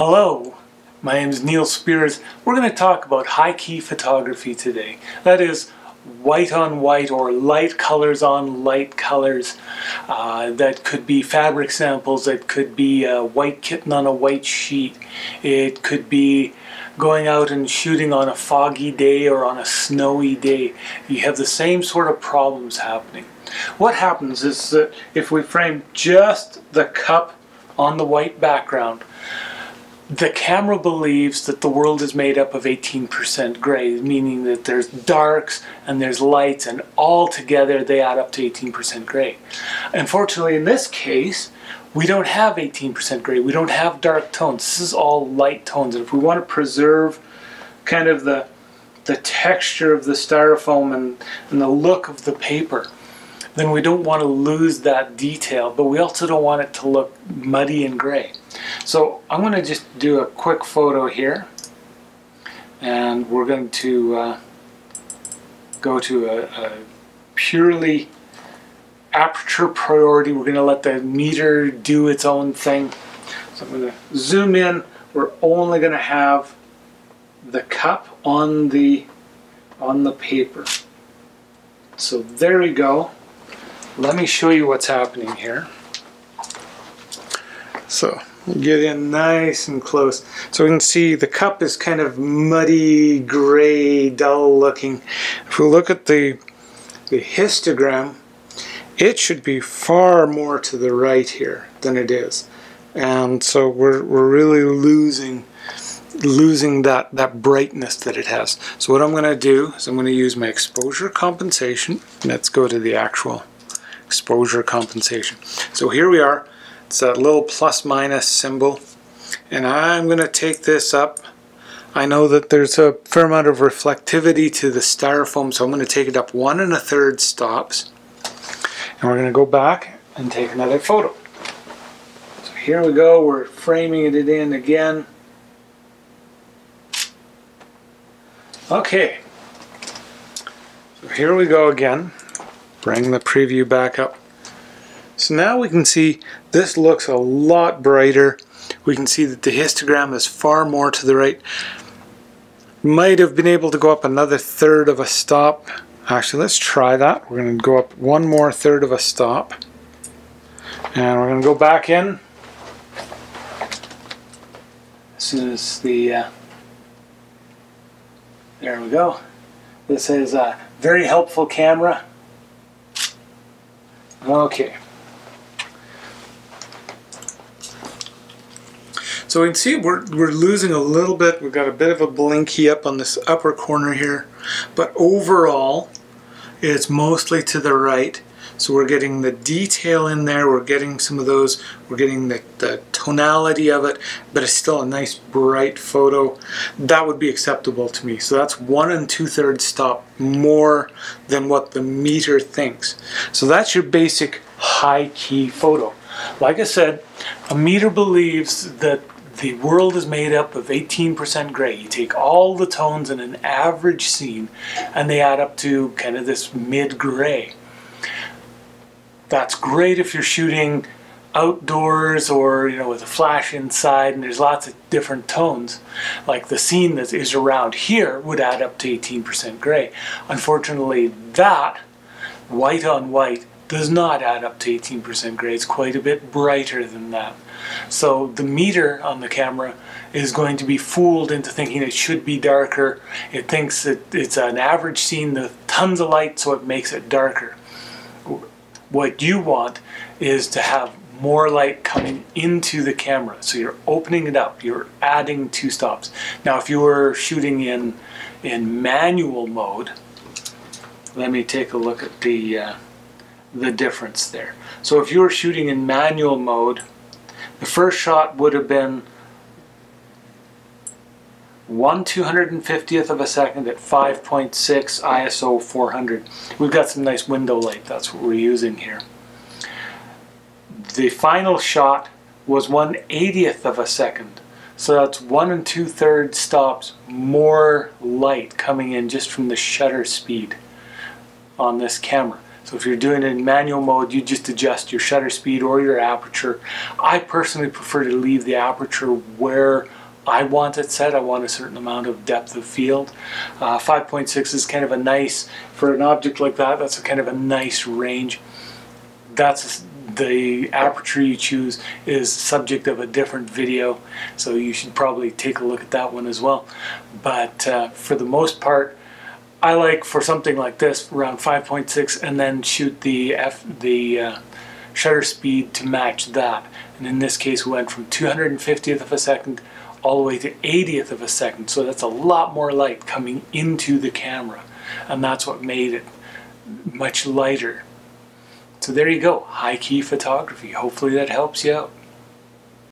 Hello, my name is Neil Spears. We're going to talk about high key photography today. That is white on white or light colors on light colors. That could be fabric samples, it could be a white kitten on a white sheet, it could be going out and shooting on a foggy day or on a snowy day. You have the same sort of problems happening. What happens is that if we frame just the cup on the white background, the camera believes that the world is made up of 18% gray, meaning that there's darks and there's lights, and all together they add up to 18% gray. Unfortunately, in this case, we don't have 18% gray. We don't have dark tones. This is all light tones. And if we want to preserve kind of the texture of the styrofoam and the look of the paper, then we don't want to lose that detail, but we also don't want it to look muddy and gray. So I'm going to just do a quick photo here, and we're going to go to a purely aperture priority. We're going to let the meter do its own thing. So I'm going to zoom in. We're only going to have the cup on the paper. So there we go. Let me show you what's happening here. So get in nice and close. So we can see the cup is kind of muddy, gray, dull looking. If we look at the histogram, it should be far more to the right here than it is. And so we're really losing that brightness that it has. So what I'm going to do is I'm going to use my exposure compensation. Let's go to the actual exposure compensation. So here we are. It's that little plus minus symbol, and I'm going to take this up. I know that there's a fair amount of reflectivity to the styrofoam, so I'm going to take it up 1 1/3 stops, and we're going to go back and take another photo. So here we go, we're framing it in again. Okay, so here we go again. Bring the preview back up. So now we can see this looks a lot brighter. We can see that the histogram is far more to the right. Might have been able to go up another 1/3 of a stop. Actually, let's try that. We're going to go up 1 more 1/3 of a stop. And we're going to go back in. As soon as there we go. This is a very helpful camera. Okay. So we can see we're losing a little bit. We've got a bit of a blinky up on this upper corner here, but overall it's mostly to the right. So we're getting the detail in there, we're getting some of those, we're getting the tonality of it, but it's still a nice bright photo. That would be acceptable to me. So that's 1 2/3 stop more than what the meter thinks. So that's your basic high key photo. Like I said, a meter believes that the world is made up of 18% gray. You take all the tones in an average scene and they add up to kind of this mid-gray. That's great if you're shooting outdoors or, you know, with a flash inside and there's lots of different tones. Like the scene that is around here would add up to 18% gray. Unfortunately, that white on white does not add up to 18% gray. It's quite a bit brighter than that. So the meter on the camera is going to be fooled into thinking it should be darker. It thinks that it's an average scene with tons of light, so it makes it darker. What you want is to have more light coming into the camera. So you're opening it up, you're adding 2 stops. Now if you were shooting in manual mode, let me take a look at the difference there. So if you were shooting in manual mode, the first shot would have been 1/250th of a second at 5.6 ISO 400. We've got some nice window light, that's what we're using here. The final shot was 1/80th of a second. So that's 1 2/3 stops more light coming in just from the shutter speed on this camera. So if you're doing it in manual mode, you just adjust your shutter speed or your aperture. I personally prefer to leave the aperture where I want it set. I want a certain amount of depth of field. 5.6 is kind of a nice, for an object like that, that's a kind of a nice range. That's the aperture you choose is subject of a different video, so you should probably take a look at that one as well. But for the most part, I like, for something like this, around 5.6, and then shoot the shutter speed to match that. And in this case, we went from 250th of a second all the way to 80th of a second. So that's a lot more light coming into the camera, and that's what made it much lighter. So there you go, high key photography. Hopefully that helps you out.